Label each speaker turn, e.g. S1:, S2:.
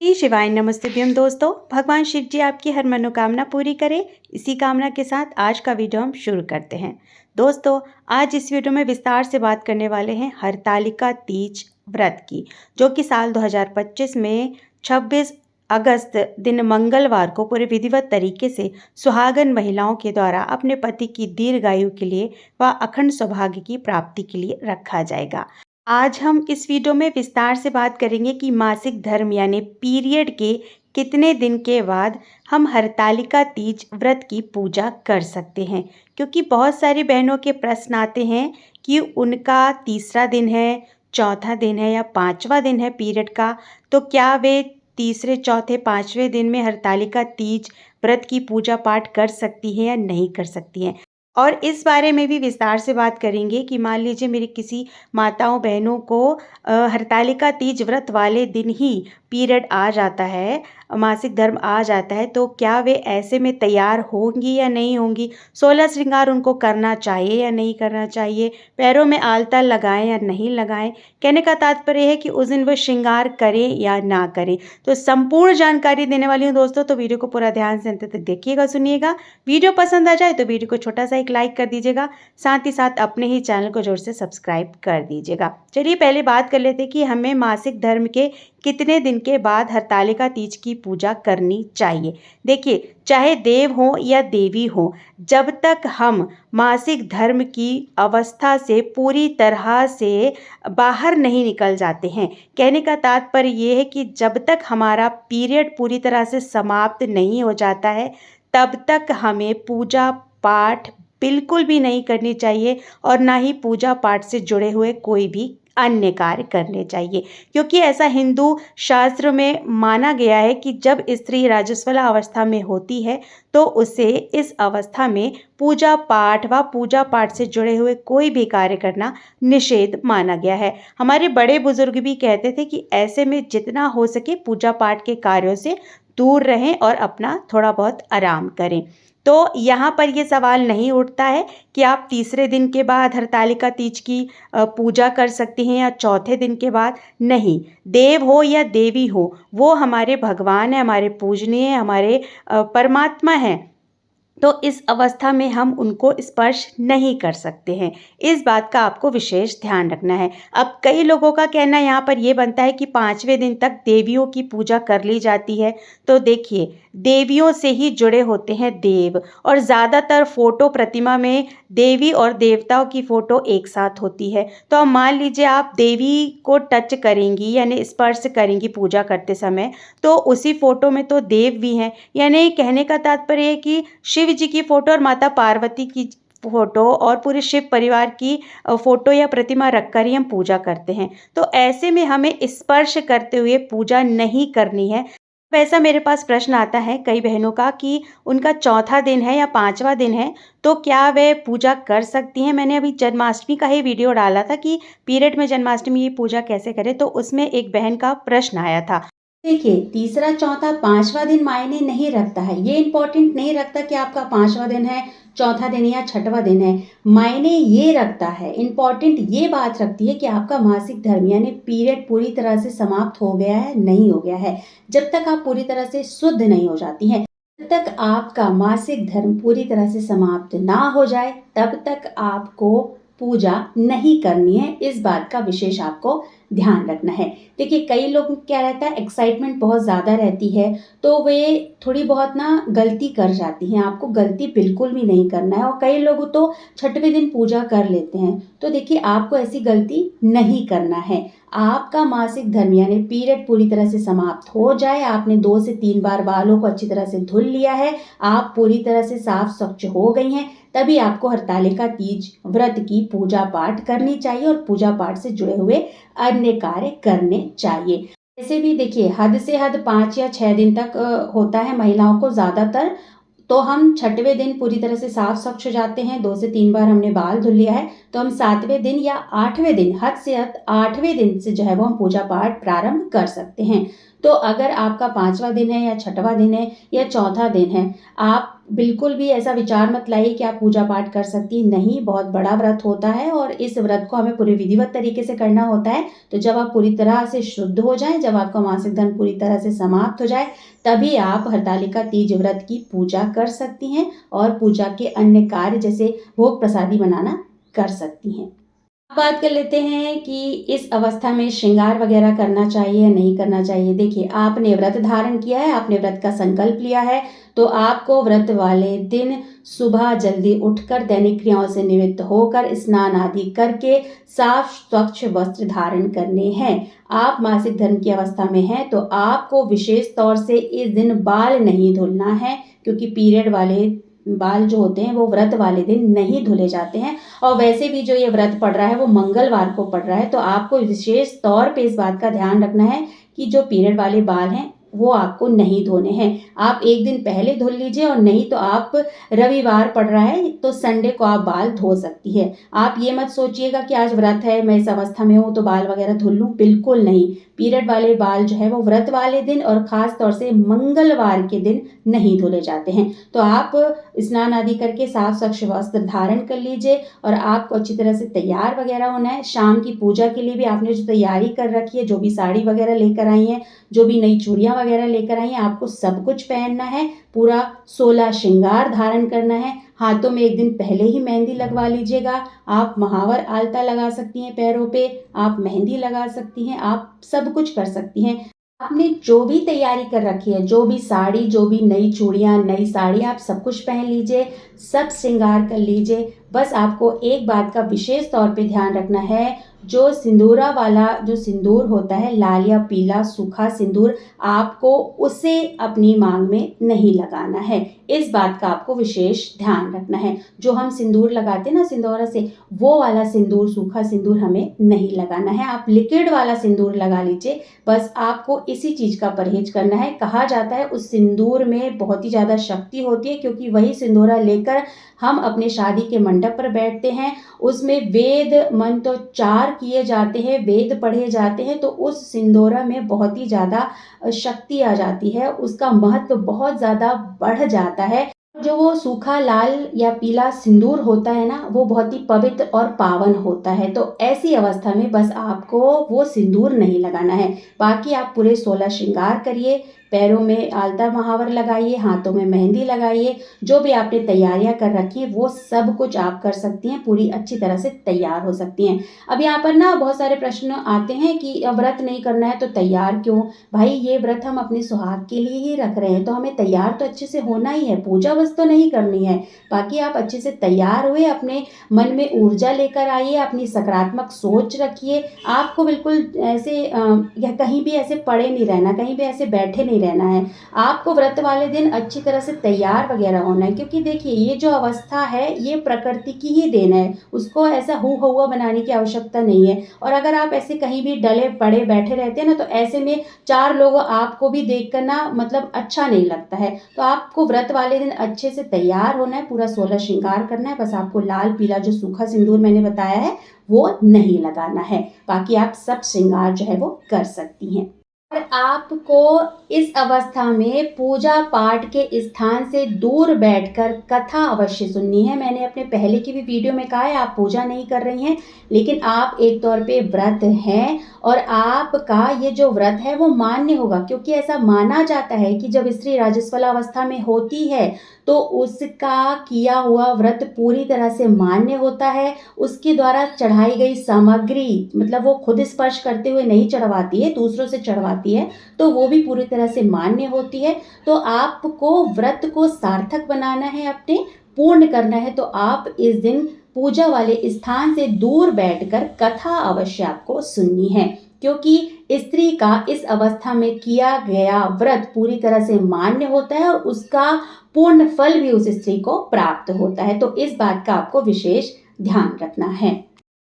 S1: श्री शिवाय नमस्तुभ्यम दोस्तों। भगवान शिव जी आपकी हर मनोकामना पूरी करें, इसी कामना के साथ आज का वीडियो हम शुरू करते हैं। दोस्तों, आज इस वीडियो में विस्तार से बात करने वाले हैं हरतालिका तीज व्रत की, जो कि साल 2025 में 26 अगस्त दिन मंगलवार को पूरे विधिवत तरीके से सुहागन महिलाओं के द्वारा अपने पति की दीर्घायु के लिए व अखंड सौभाग्य की प्राप्ति के लिए रखा जाएगा। आज हम इस वीडियो में विस्तार से बात करेंगे कि मासिक धर्म यानी पीरियड के कितने दिन के बाद हम हरतालिका तीज व्रत की पूजा कर सकते हैं, क्योंकि बहुत सारी बहनों के प्रश्न आते हैं कि उनका तीसरा दिन है, चौथा दिन है या पांचवा दिन है पीरियड का, तो क्या वे तीसरे, चौथे, पांचवें दिन में हरतालिका तीज व्रत की पूजा पाठ कर सकती हैं या नहीं कर सकती हैं। और इस बारे में भी विस्तार से बात करेंगे कि मान लीजिए मेरी किसी माताओं बहनों को हरतालिका तीज व्रत वाले दिन ही पीरियड आ जाता है, मासिक धर्म आ जाता है, तो क्या वे ऐसे में तैयार होंगी या नहीं होंगी, 16 श्रृंगार उनको करना चाहिए या नहीं करना चाहिए, पैरों में आलता लगाएं या नहीं लगाएं। कहने का तात्पर्य है कि उस दिन वो श्रृंगार करें या ना करें। तो संपूर्ण जानकारी देने वाली हूँ दोस्तों, तो वीडियो को पूरा ध्यान से अंत तक देखिएगा, सुनिएगा। वीडियो पसंद आ जाए तो वीडियो को छोटा सा एक लाइक कर दीजिएगा, साथ ही साथ अपने ही चैनल को जोर से सब्सक्राइब कर दीजिएगा। चलिए पहले बात कर लेते हैं कि हमें मासिक धर्म के कितने दिन के बाद हरतालिका तीज की पूजा करनी चाहिए। देखिए, चाहे देव हो या देवी हो, जब तक हम मासिक धर्म की अवस्था से पूरी तरह से बाहर नहीं निकल जाते हैं, कहने का तात्पर्य ये है कि जब तक हमारा पीरियड पूरी तरह से समाप्त नहीं हो जाता है, तब तक हमें पूजा पाठ बिल्कुल भी नहीं करनी चाहिए और ना ही पूजा पाठ से जुड़े हुए कोई भी अन्य कार्य करने चाहिए, क्योंकि ऐसा हिंदू शास्त्र में माना गया है कि जब स्त्री रजस्वला अवस्था में होती है तो उसे इस अवस्था में पूजा पाठ व पूजा पाठ से जुड़े हुए कोई भी कार्य करना निषेध माना गया है। हमारे बड़े बुजुर्ग भी कहते थे कि ऐसे में जितना हो सके पूजा पाठ के कार्यों से दूर रहें और अपना थोड़ा बहुत आराम करें। तो यहाँ पर ये सवाल नहीं उठता है कि आप तीसरे दिन के बाद हरतालिका तीज की पूजा कर सकती हैं या चौथे दिन के बाद। नहीं, देव हो या देवी हो, वो हमारे भगवान हैं, हमारे पूजनीय हैं, हमारे परमात्मा हैं, तो इस अवस्था में हम उनको स्पर्श नहीं कर सकते हैं। इस बात का आपको विशेष ध्यान रखना है। अब कई लोगों का कहना यहाँ पर यह बनता है कि पांचवें दिन तक देवियों की पूजा कर ली जाती है। तो देखिए, देवियों से ही जुड़े होते हैं देव, और ज़्यादातर फोटो प्रतिमा में देवी और देवताओं की फोटो एक साथ होती है। तो अब मान लीजिए आप देवी को टच करेंगी यानी स्पर्श करेंगी पूजा करते समय, तो उसी फोटो में तो देव भी हैं। यानी कहने का तात्पर्य है कि शिव जी की फोटो और माता पार्वती की फोटो और पूरे शिव परिवार की फोटो या प्रतिमा रखकर ही हम पूजा करते हैं। तो ऐसे में हमें स्पर्श करते हुए पूजा नहीं करनी है। वैसा मेरे पास प्रश्न आता है कई बहनों का कि उनका चौथा दिन है या पांचवा दिन है, तो क्या वे पूजा कर सकती हैं। मैंने अभी जन्माष्टमी का ही वीडियो डाला था कि पीरियड में जन्माष्टमी की पूजा कैसे करें, तो उसमें एक बहन का प्रश्न आया था। देखिए, तीसरा, चौथा, पांचवा दिन मायने नहीं रखता है। ये इंपॉर्टेंट नहीं रखता कि आपका पांचवा दिन है, चौथा दिन या छठवां दिन है। मायने ये रखता है, इंपॉर्टेंट ये बात रखती है कि आपका मासिक धर्म यानी पीरियड पूरी तरह से समाप्त हो गया है, नहीं हो गया है। जब तक आप पूरी तरह से शुद्ध नहीं हो जाती हैं, जब तक आपका मासिक धर्म पूरी तरह से समाप्त ना हो जाए, तब तक आपको पूजा नहीं करनी है। इस बात का विशेष आपको ध्यान रखना है। देखिए, कई लोग क्या रहता है, एक्साइटमेंट बहुत ज़्यादा रहती है, तो वे थोड़ी बहुत ना गलती कर जाती हैं। आपको गलती बिल्कुल भी नहीं करना है, और कई लोग तो छठवें दिन पूजा कर लेते हैं। तो देखिए, आपको ऐसी गलती नहीं करना है। आपका मासिक धर्म यानी पीरियड पूरी तरह से समाप्त हो जाए, आपने 2 से 3 बार बालों को अच्छी तरह से धुल लिया है, आप पूरी तरह से साफ स्वच्छ हो गई हैं, तभी आपको हरतालिका तीज व्रत की पूजा पाठ करनी चाहिए और पूजा पाठ से जुड़े हुए अन्य कार्य करने चाहिए। ऐसे भी देखिए, हद से हद 5 या 6 दिन तक होता है महिलाओं को ज़्यादातर। तो हम छठवें दिन पूरी तरह से साफ स्वच्छ हो जाते हैं, 2 से 3 बार हमने बाल धुल लिया है, तो हम 7वें दिन या 8वें दिन, हद से हद 8वें दिन से जो है वो हम पूजा पाठ प्रारंभ कर सकते हैं। तो अगर आपका 5वां दिन है या 6वां दिन है या चौथा दिन है, आप बिल्कुल भी ऐसा विचार मत लाइए कि आप पूजा पाठ कर सकती नहीं, बहुत बड़ा व्रत होता है और इस व्रत को हमें पूरे विधिवत तरीके से करना होता है। तो जब आप पूरी तरह से शुद्ध हो जाएँ, जब आपका मासिक धर्म पूरी तरह से समाप्त हो जाए, तभी आप हरतालिका तीज व्रत की पूजा कर सकती हैं और पूजा के अन्य कार्य जैसे भोग प्रसादी बनाना कर सकती हैं। बात कर लेते हैं कि इस अवस्था में श्रृंगार वगैरह करना चाहिए या नहीं करना चाहिए। देखिए, आपने व्रत धारण किया है, आपने व्रत का संकल्प लिया है, तो आपको व्रत वाले दिन सुबह जल्दी उठकर दैनिक क्रियाओं से निवृत्त होकर स्नान आदि करके साफ स्वच्छ वस्त्र धारण करने हैं। आप मासिक धर्म की अवस्था में हैं तो आपको विशेष तौर से इस दिन बाल नहीं धुलना है, क्योंकि पीरियड वाले बाल जो होते हैं वो व्रत वाले दिन नहीं धुले जाते हैं। और वैसे भी जो ये व्रत पड़ रहा है वो मंगलवार को पड़ रहा है, तो आपको विशेष तौर पे इस बात का ध्यान रखना है कि जो पीरियड वाले बाल हैं वो आपको नहीं धोने हैं। आप एक दिन पहले धुल लीजिए, और नहीं तो आप रविवार पड़ रहा है तो संडे को आप बाल धो सकती है। आप ये मत सोचिएगा कि आज व्रत है, मैं इस अवस्था में हूँ तो बाल वगैरह धुल लूँ, बिल्कुल नहीं। पीरियड वाले बाल जो है वो व्रत वाले दिन और खास तौर से मंगलवार के दिन नहीं धुले जाते हैं। तो आप स्नान आदि करके साफ स्वच्छ वस्त्र धारण कर लीजिए और आपको अच्छी तरह से तैयार वगैरह होना है। शाम की पूजा के लिए भी आपने जो तैयारी कर रखी है, जो भी साड़ी वगैरह लेकर आई हैं, जो भी नई चूड़ियाँ वगैरह लेकर आई हैं, आपको सब कुछ पहनना है। पूरा 16 श्रृंगार धारण करना है। हाथों में एक दिन पहले ही मेहंदी लगवा लीजिएगा। आप महावर आलता लगा सकती हैं पैरों पे, आप मेहंदी लगा सकती हैं, आप सब कुछ कर सकती हैं। आपने जो भी तैयारी कर रखी है, जो भी साड़ी, जो भी नई चूड़ियाँ, नई साड़ी, आप सब कुछ पहन लीजिए, सब श्रृंगार कर लीजिए। बस आपको एक बात का विशेष तौर पे ध्यान रखना है, जो सिंदूरा वाला जो सिंदूर होता है, लाल या पीला सूखा सिंदूर, आपको उसे अपनी मांग में नहीं लगाना है। इस बात का आपको विशेष ध्यान रखना है। जो हम सिंदूर लगाते हैं ना सिंदूरा से, वो वाला सिंदूर, सूखा सिंदूर हमें नहीं लगाना है। आप लिक्विड वाला सिंदूर लगा लीजिए। बस आपको इसी चीज़ का परहेज करना है। कहा जाता है उस सिंदूर में बहुत ही ज़्यादा शक्ति होती है, क्योंकि वही सिंदूरा लेकर हम अपने शादी के मंडप पर बैठते हैं। उसमें वेद मंत्रोच्चार किए जाते हैं, वेद पढ़े जाते हैं, तो उस सिंदूरा में बहुत ही ज़्यादा शक्ति आ जाती है, उसका महत्व बहुत ज़्यादा बढ़ जाता है। जो वो सूखा लाल या पीला सिंदूर होता है ना, वो बहुत ही पवित्र और पावन होता है। तो ऐसी अवस्था में बस आपको वो सिंदूर नहीं लगाना है। बाकी आप पूरे 16 श्रृंगार करिए, पैरों में आलता महावर लगाइए, हाथों में मेहंदी लगाइए, जो भी आपने तैयारियां कर रखी है वो सब कुछ आप कर सकती हैं, पूरी अच्छी तरह से तैयार हो सकती हैं। अब यहाँ पर ना बहुत सारे प्रश्न आते हैं कि व्रत नहीं करना है तो तैयार क्यों? भाई, ये व्रत हम अपने सुहाग के लिए ही रख रहे हैं, तो हमें तैयार तो अच्छे से होना ही है, पूजा बस तो नहीं करनी है। बाकी आप अच्छे से तैयार हुए, अपने मन में ऊर्जा लेकर आइए, अपनी सकारात्मक सोच रखिए। आपको बिल्कुल ऐसे या कहीं भी ऐसे पड़े नहीं रहना, कहीं भी ऐसे बैठे नहीं रहना है। आपको व्रत वाले दिन अच्छी तरह से तैयार वगैरह होना है, क्योंकि देखिए ये जो अवस्था है ये प्रकृति की ही देन है, उसको ऐसा हुआ बनाने की आवश्यकता नहीं है। और अगर आप ऐसे कहीं भी डले पड़े बैठे रहते हैं ना, तो ऐसे में 4 लोग आपको भी देखकर ना मतलब अच्छा नहीं लगता है। तो आपको व्रत वाले दिन अच्छे से तैयार होना है, पूरा 16 श्रृंगार करना है। बस आपको लाल पीला जो सूखा सिंदूर मैंने बताया है वो नहीं लगाना है। बाकी आप सब श्रृंगार जो है वो कर सकती हैं। और आपको इस अवस्था में पूजा पाठ के स्थान से दूर बैठकर कथा अवश्य सुननी है। मैंने अपने पहले की भी वीडियो में कहा है, आप पूजा नहीं कर रही हैं, लेकिन आप एक तौर पे व्रत हैं और आपका ये जो व्रत है वो मान्य होगा, क्योंकि ऐसा माना जाता है कि जब स्त्री राजस्वला अवस्था में होती है तो उसका किया हुआ व्रत पूरी तरह से मान्य होता है। उसके द्वारा चढ़ाई गई सामग्री, मतलब वो खुद स्पर्श करते हुए नहीं चढ़वाती है, दूसरों से चढ़वाती है, तो वो भी पूरी तरह से मान्य होती है। तो आपको व्रत को सार्थक बनाना है, अपने पूर्ण करना है, तो आप इस दिन पूजा वाले स्थान से दूर बैठकर कथा अवश्य आपको सुननी है, क्योंकि स्त्री का इस अवस्था में किया गया व्रत पूरी तरह से मान्य होता है और उसका पूर्ण फल भी उस स्त्री को प्राप्त होता है। तो इस बात का आपको विशेष ध्यान रखना है।